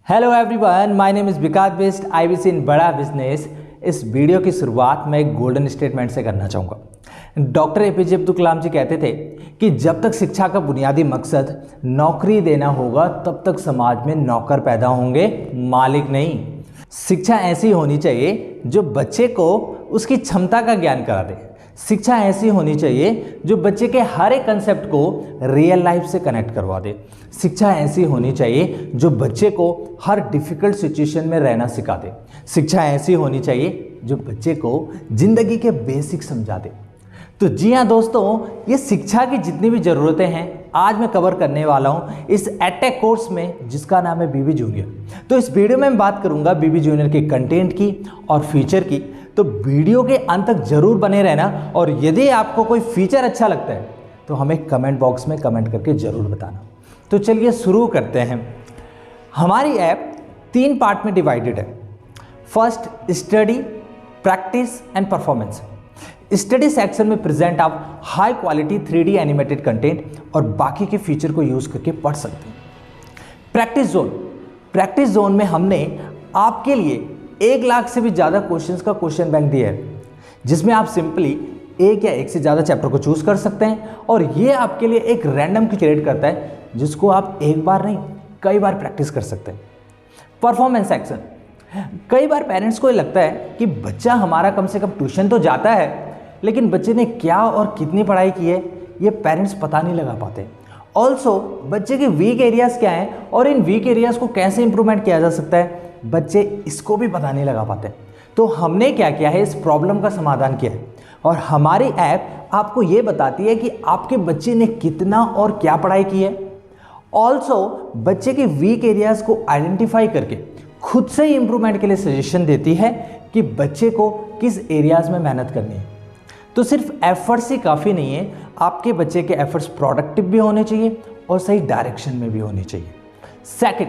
Hello everyone, my name is Vikas best IBC in Bada business. इस video की शुरुआत मैं एक गोल्डन स्टेटमेंट से करना चाहूँगा। डॉक्टर एपीजे अब्दुल कलाम जी कहते थे कि जब तक शिक्षा का बुनियादी मकसद नौकरी देना होगा तब तक समाज में नौकर पैदा होंगे, मालिक नहीं। शिक्षा ऐसी होनी चाहिए जो बच्चे को उसकी क्षमता का ज्ञान करा दे। शिक्षा ऐसी होनी चाहिए जो बच्चे के हर एक कंसेप्ट को रियल लाइफ से कनेक्ट करवा दे। शिक्षा ऐसी होनी चाहिए जो बच्चे को हर डिफिकल्ट सिचुएशन में रहना सिखा दे। शिक्षा ऐसी होनी चाहिए जो बच्चे को जिंदगी के बेसिक समझा दे। तो जी हाँ दोस्तों, ये शिक्षा की जितनी भी ज़रूरतें हैं आज मैं कवर करने वाला हूँ इस एटेक कोर्स में, जिसका नाम है बीबी जूनियर। तो इस वीडियो में मैं बात करूँगा बीबी जूनियर के कंटेंट की और फीचर की। तो वीडियो के अंत तक जरूर बने रहना, और यदि आपको कोई फीचर अच्छा लगता है तो हमें कमेंट बॉक्स में कमेंट करके ज़रूर बताना। तो चलिए शुरू करते हैं। हमारी ऐप 3 पार्ट में डिवाइडेड है। First, study, practice and performance. Study section में प्रेजेंट आप high quality 3D animated content और बाकी के फीचर को यूज़ करके पढ़ सकते हैं। प्रैक्टिस जोन में हमने आपके लिए 1 लाख से भी ज़्यादा क्वेश्चंस का क्वेश्चन बैंक दिया है, जिसमें आप सिंपली एक या एक से ज़्यादा चैप्टर को चूज़ कर सकते हैं, और ये आपके लिए एक रैंडम की क्रिएट करता है जिसको आप एक बार नहीं कई बार प्रैक्टिस कर सकते हैं। परफॉर्मेंस सेक्शन, कई बार पेरेंट्स को ये लगता है कि बच्चा हमारा कम से कम ट्यूशन तो जाता है, लेकिन बच्चे ने क्या और कितनी पढ़ाई की है ये पेरेंट्स पता नहीं लगा पाते। ऑल्सो बच्चे के वीक एरियाज़ क्या हैं और इन वीक एरियाज़ को कैसे इंप्रूवमेंट किया जा सकता है, बच्चे इसको भी पता नहीं लगा पाते। तो हमने क्या किया है, इस प्रॉब्लम का समाधान किया है, और हमारी ऐप आपको ये बताती है कि आपके बच्चे ने कितना और क्या पढ़ाई की है। ऑल्सो बच्चे के वीक एरियाज़ को आइडेंटिफाई करके खुद से ही इंप्रूवमेंट के लिए सजेशन देती है कि बच्चे को किस एरियाज़ में मेहनत करनी है। तो सिर्फ एफर्ट्स ही काफ़ी नहीं है, आपके बच्चे के एफर्ट्स प्रोडक्टिव भी होने चाहिए और सही डायरेक्शन में भी होने चाहिए। सेकंड,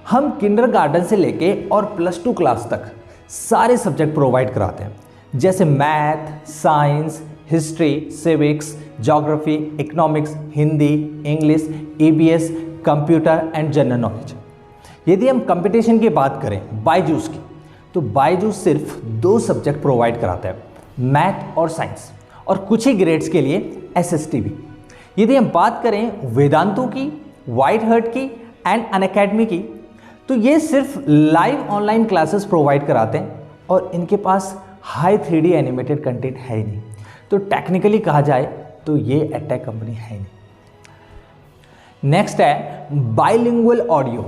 हम किंडरगार्टन से लेके और +2 क्लास तक सारे सब्जेक्ट प्रोवाइड कराते हैं, जैसे math, science, history, civics, geography, economics, Hindi, English, EBS, computer and general knowledge. यदि हम कंपटीशन की बात करें बायजूस की, तो बायजूस सिर्फ 2 सब्जेक्ट प्रोवाइड कराता है, मैथ और साइंस, और कुछ ही ग्रेड्स के लिए एसएसटी भी। यदि हम बात करें वेदांतु की, व्हाइट हर्ट की एंड अनअकैडमी की, तो ये सिर्फ लाइव ऑनलाइन क्लासेस प्रोवाइड कराते हैं, और इनके पास हाई 3D एनिमेटेड कंटेंट है ही नहीं। तो टेक्निकली कहा जाए तो ये एटेक कंपनी है ही नहीं। नेक्स्ट है बाइलिंगुअल ऑडियो।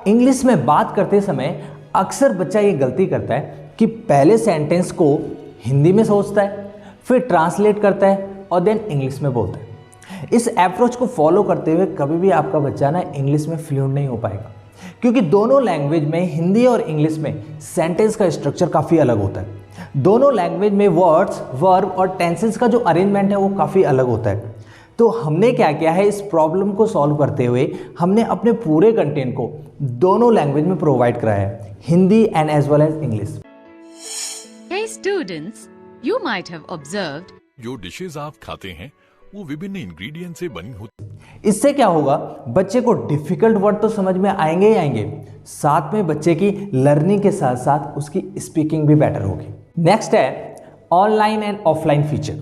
इंग्लिश में बात करते समय अक्सर बच्चा ये गलती करता है कि पहले सेंटेंस को हिंदी में सोचता है, फिर ट्रांसलेट करता है और देन इंग्लिश में बोलता है। इस अप्रोच को फॉलो करते हुए कभी भी आपका बच्चा ना इंग्लिश में फ्लुएंट नहीं हो पाएगा, क्योंकि दोनों लैंग्वेज में, हिंदी और इंग्लिश में, सेंटेंस का स्ट्रक्चर काफ़ी अलग होता है। दोनों लैंग्वेज में वर्ड्स, वर्ब और टेंसेस का जो अरेंजमेंट है वो काफ़ी अलग होता है। तो हमने क्या किया है, इस प्रॉब्लम को सॉल्व करते हुए हमने अपने पूरे कंटेंट को दोनों लैंग्वेज में प्रोवाइड कराया है, Hindi and as well as English. Hey students, you might have observed जो डिशेस आप खाते हैं वो विभिन्न इंग्रेडिएंट से बनी होती। इससे क्या होगा, बच्चे को डिफिकल्ट वर्ड तो समझ में आएंगे ही आएंगे, साथ में बच्चे की लर्निंग के साथ साथ उसकी स्पीकिंग भी बेटर होगी। नेक्स्ट है ऑनलाइन एंड ऑफलाइन फीचर।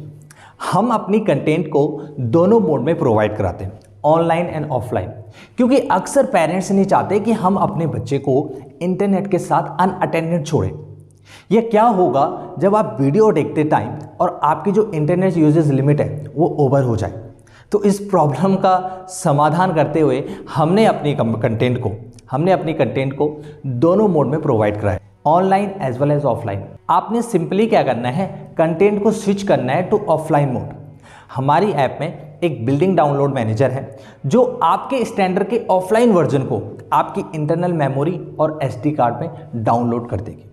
हम अपनी कंटेंट को दोनों मोड में प्रोवाइड कराते हैं, ऑनलाइन एंड ऑफलाइन, क्योंकि अक्सर पेरेंट्स नहीं चाहते कि हम अपने बच्चे को इंटरनेट के साथ अनअटेंडेड छोड़ें। यह क्या होगा जब आप वीडियो देखते टाइम और आपकी जो इंटरनेट यूजेज लिमिट है वो ओवर हो जाए। तो इस प्रॉब्लम का समाधान करते हुए हमने अपनी कंटेंट को दोनों मोड में प्रोवाइड कराया, online as well as offline. आपने सिंपली क्या करना है, कंटेंट को स्विच करना है टू ऑफलाइन मोड। हमारी ऐप में एक बिल्डिंग डाउनलोड मैनेजर है जो आपके स्टैंडर्ड के ऑफलाइन वर्जन को आपकी इंटरनल मेमोरी और SD कार्ड में डाउनलोड कर देगी।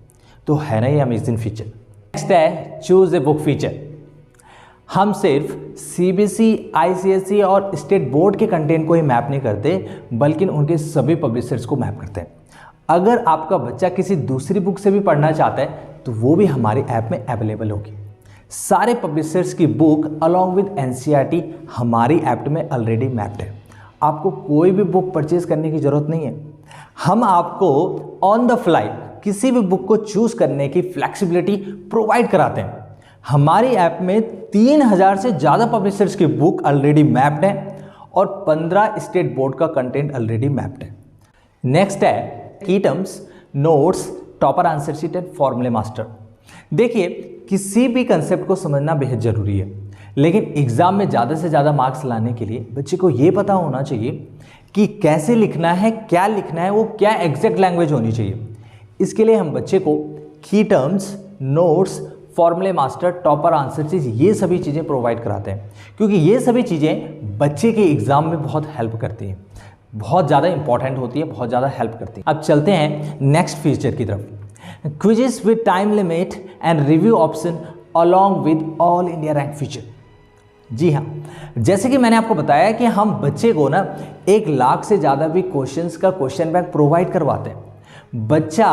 तो है ना ये अमेजिंग फीचर। नेक्स्ट है चूज ए बुक फीचर। हम सिर्फ CBSE, ICSE और स्टेट बोर्ड के कंटेंट को ही मैप नहीं करते, बल्कि उनके सभी पब्लिशर्स को मैप करते हैं। अगर आपका बच्चा किसी दूसरी बुक से भी पढ़ना चाहता है तो वो भी हमारी ऐप में अवेलेबल होगी। सारे पब्लिशर्स की बुक अलॉन्ग विद NCERT हमारी ऐप में ऑलरेडी मैप्ड है। आपको कोई भी बुक परचेज करने की ज़रूरत नहीं है, हम आपको ऑन द फ्लाई किसी भी बुक को चूज करने की फ्लेक्सिबिलिटी प्रोवाइड कराते हैं। हमारी ऐप में 3000 से ज़्यादा पब्लिशर्स की बुक ऑलरेडी मैप्ड है और 15 स्टेट बोर्ड का कंटेंट ऑलरेडी मैप्ड है। नेक्स्ट है की terms, notes, topper answer sheet and फॉर्मूले मास्टर। देखिए, किसी भी कंसेप्ट को समझना बेहद ज़रूरी है, लेकिन एग्जाम में ज़्यादा से ज़्यादा मार्क्स लाने के लिए बच्चे को ये पता होना चाहिए कि कैसे लिखना है, क्या लिखना है, वो क्या एग्जैक्ट लैंग्वेज होनी चाहिए। इसके लिए हम बच्चे को की टर्म्स, नोट्स, फॉर्मूले मास्टर, टॉपर आंसर शीट, ये सभी चीज़ें प्रोवाइड कराते हैं, क्योंकि ये सभी चीज़ें बच्चे के एग्ज़ाम में बहुत हेल्प करती हैं, बहुत ज़्यादा इंपॉर्टेंट होती है, बहुत ज़्यादा हेल्प करती है। अब चलते हैं नेक्स्ट फीचर की तरफ, quizzes with time limit and review option along with all India rank feature. जी हाँ, जैसे कि मैंने आपको बताया कि हम बच्चे को ना 1 लाख से ज़्यादा भी क्वेश्चंस का क्वेश्चन बैंक प्रोवाइड करवाते हैं। बच्चा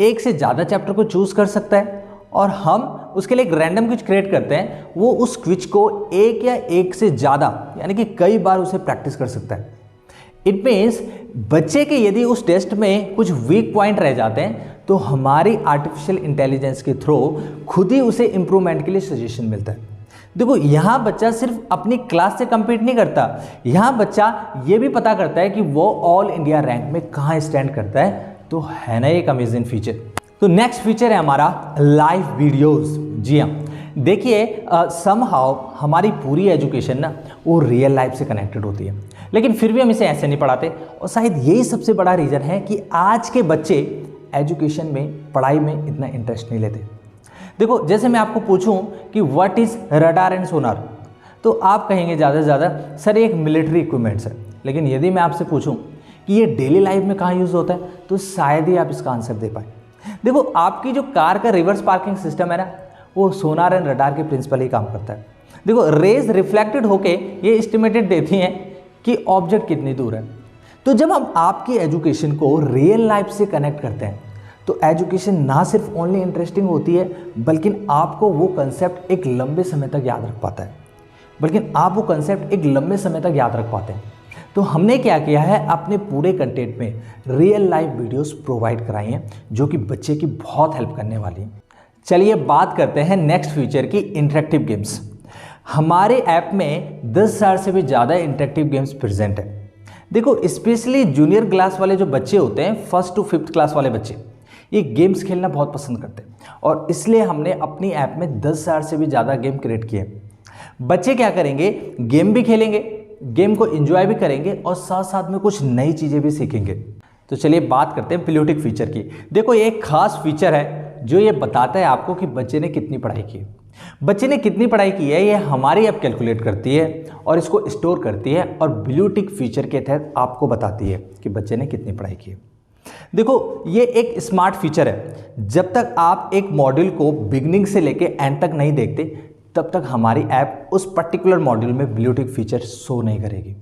1 से ज़्यादा चैप्टर को चूज कर सकता है और हम उसके लिए एक रैंडम क्विज क्रिएट करते हैं। वो उस क्विज को 1 या 1 से ज़्यादा यानी कि कई बार उसे प्रैक्टिस कर सकता है। इट मीन्स बच्चे के यदि उस टेस्ट में कुछ वीक पॉइंट रह जाते हैं तो हमारी आर्टिफिशियल इंटेलिजेंस के थ्रू खुद ही उसे इंप्रूवमेंट के लिए सजेशन मिलता है। देखो, यहाँ बच्चा सिर्फ अपनी क्लास से compete नहीं करता, यहाँ बच्चा ये भी पता करता है कि वो ऑल इंडिया रैंक में कहाँ स्टैंड करता है। तो है ना एक अमेजिंग फीचर। तो नेक्स्ट फीचर है हमारा लाइव वीडियोस। जी हाँ, देखिए समहाउ हमारी पूरी एजुकेशन ना वो रियल लाइफ से कनेक्टेड होती है, लेकिन फिर भी हम इसे ऐसे नहीं पढ़ाते। और शायद यही सबसे बड़ा रीज़न है कि आज के बच्चे एजुकेशन में, पढ़ाई में इतना इंटरेस्ट नहीं लेते। देखो, जैसे मैं आपको पूछूं कि व्हाट इज़ रडार एंड सोनार, तो आप कहेंगे ज़्यादा से ज़्यादा सर एक मिलिट्री इक्विपमेंट्स है। लेकिन यदि मैं आपसे पूछूं कि ये डेली लाइफ में कहाँ यूज़ होता है, तो शायद ही आप इसका आंसर दे पाए। देखो, आपकी जो कार का रिवर्स पार्किंग सिस्टम है ना, वो सोनार एंड रडार के प्रिंसिपल ही काम करता है। देखो, रेज रिफ्लेक्टेड होके ये एस्टिमेटेड देती हैं कि ऑब्जेक्ट कितनी दूर है। तो जब हम आपकी एजुकेशन को रियल लाइफ से कनेक्ट करते हैं तो एजुकेशन ना सिर्फ ओनली इंटरेस्टिंग होती है, बल्कि आपको वो कंसेप्ट एक लंबे समय तक याद रख पाता है। तो हमने क्या किया है, अपने पूरे कंटेंट में रियल लाइफ वीडियोस प्रोवाइड कराई हैं जो कि बच्चे की बहुत हेल्प करने वाली हैं। चलिए बात करते हैं नेक्स्ट फीचर की, इंटरेक्टिव गेम्स। हमारे ऐप में 10,000 से भी ज़्यादा इंटरेक्टिव गेम्स प्रेजेंट है। देखो, स्पेशली जूनियर क्लास वाले जो बच्चे होते हैं, 1st to 5th क्लास वाले बच्चे, ये गेम्स खेलना बहुत पसंद करते हैं और इसलिए हमने अपनी ऐप में 10,000 से भी ज़्यादा गेम क्रिएट किए। बच्चे क्या करेंगे, गेम भी खेलेंगे, गेम को एंजॉय भी करेंगे और साथ साथ में कुछ नई चीज़ें भी सीखेंगे। तो चलिए बात करते हैं प्लूटिक फीचर की। देखो, ये एक खास फीचर है जो ये बताता है आपको कि बच्चे ने कितनी पढ़ाई की है। बच्चे ने कितनी पढ़ाई की है ये हमारी ऐप कैलकुलेट करती है और इसको स्टोर करती है और ब्लूटिक फीचर के तहत आपको बताती है कि बच्चे ने कितनी पढ़ाई की है। देखो, ये एक स्मार्ट फीचर है। जब तक आप एक मॉड्यूल को बिगनिंग से लेके एंड तक नहीं देखते, तब तक हमारी ऐप उस पर्टिकुलर मॉड्यूल में ब्लूटिक फीचर शो नहीं करेगी।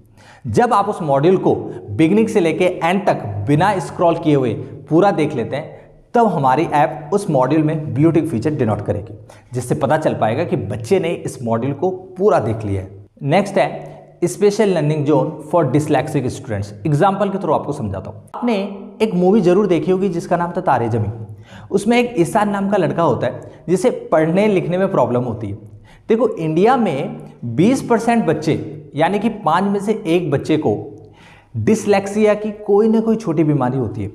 जब आप उस मॉड्यूल को बिगनिंग से लेके एंड तक बिना स्क्रॉल किए हुए पूरा देख लेते हैं, तब हमारी ऐप उस मॉड्यूल में ब्लूटिक फीचर डिनोट करेगी, जिससे पता चल पाएगा कि बच्चे ने इस मॉड्यूल को पूरा देख लिया है। नेक्स्ट है special learning zone for dyslexic students. Example के थ्रू आपको समझाता हूँ। आपने एक मूवी जरूर देखी होगी जिसका नाम था तारे ज़मीं। उसमें एक ईशान नाम का लड़का होता है जिसे पढ़ने लिखने में प्रॉब्लम होती है। देखो, इंडिया में 20% बच्चे यानी कि 5 में से 1 बच्चे को डिसलेक्सिया की कोई ना कोई छोटी बीमारी होती है।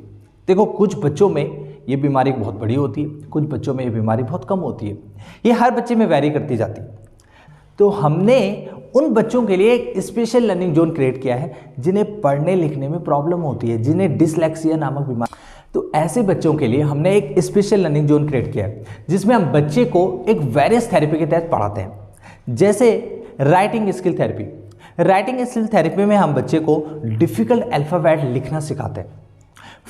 देखो, कुछ बच्चों में ये बीमारी बहुत बड़ी होती है, कुछ बच्चों में ये बीमारी बहुत कम होती है। ये हर बच्चे में वैरी करती जाती है। तो हमने उन बच्चों के लिए एक स्पेशल लर्निंग जोन क्रिएट किया है जिन्हें पढ़ने लिखने में प्रॉब्लम होती है, जिन्हें डिसलेक्सिया नामक बीमारी। तो ऐसे बच्चों के लिए हमने एक स्पेशल लर्निंग जोन क्रिएट किया है जिसमें हम बच्चे को एक वेरियस थेरेपी के तहत पढ़ाते हैं। जैसे writing skill therapy. Writing skill therapy में हम बच्चे को डिफिकल्ट अल्फ़ाबेट लिखना सिखाते हैं।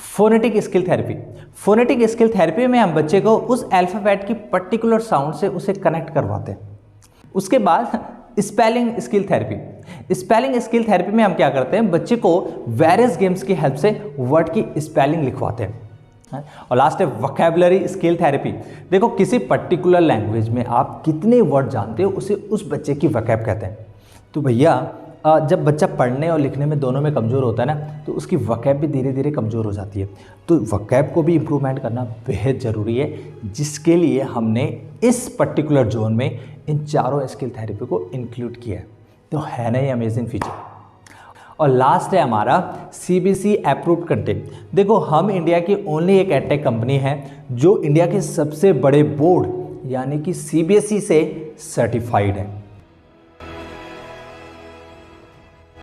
Phonetic skill therapy. Phonetic skill therapy में हम बच्चे को उस अल्फ़ाबेट की पर्टिकुलर साउंड से उसे कनेक्ट करवाते हैं। उसके बाद spelling skill therapy. Spelling skill therapy में हम क्या करते हैं, बच्चे को वेरियस गेम्स की हेल्प से वर्ड की स्पेलिंग लिखवाते हैं। और लास्ट है वोकैबुलरी स्किल थेरेपी। देखो, किसी पर्टिकुलर लैंग्वेज में आप कितने वर्ड जानते हो उसे उस बच्चे की वोकैब कहते हैं। तो भैया, जब बच्चा पढ़ने और लिखने में दोनों में कमज़ोर होता है ना, तो उसकी वकैब भी धीरे धीरे कमज़ोर हो जाती है। तो वकैब को भी इम्प्रूवमेंट करना बेहद ज़रूरी है, जिसके लिए हमने इस पर्टिकुलर जोन में इन चारों स्किल थेरेपी को इंक्लूड किया है। तो है ना ये अमेजिंग फीचर। और लास्ट है हमारा CBSE अप्रूव्ड कंटेंट। देखो, हम इंडिया की ओनली एक एडटेक कंपनी है जो इंडिया के सबसे बड़े बोर्ड यानी कि CBSE से सर्टिफाइड है।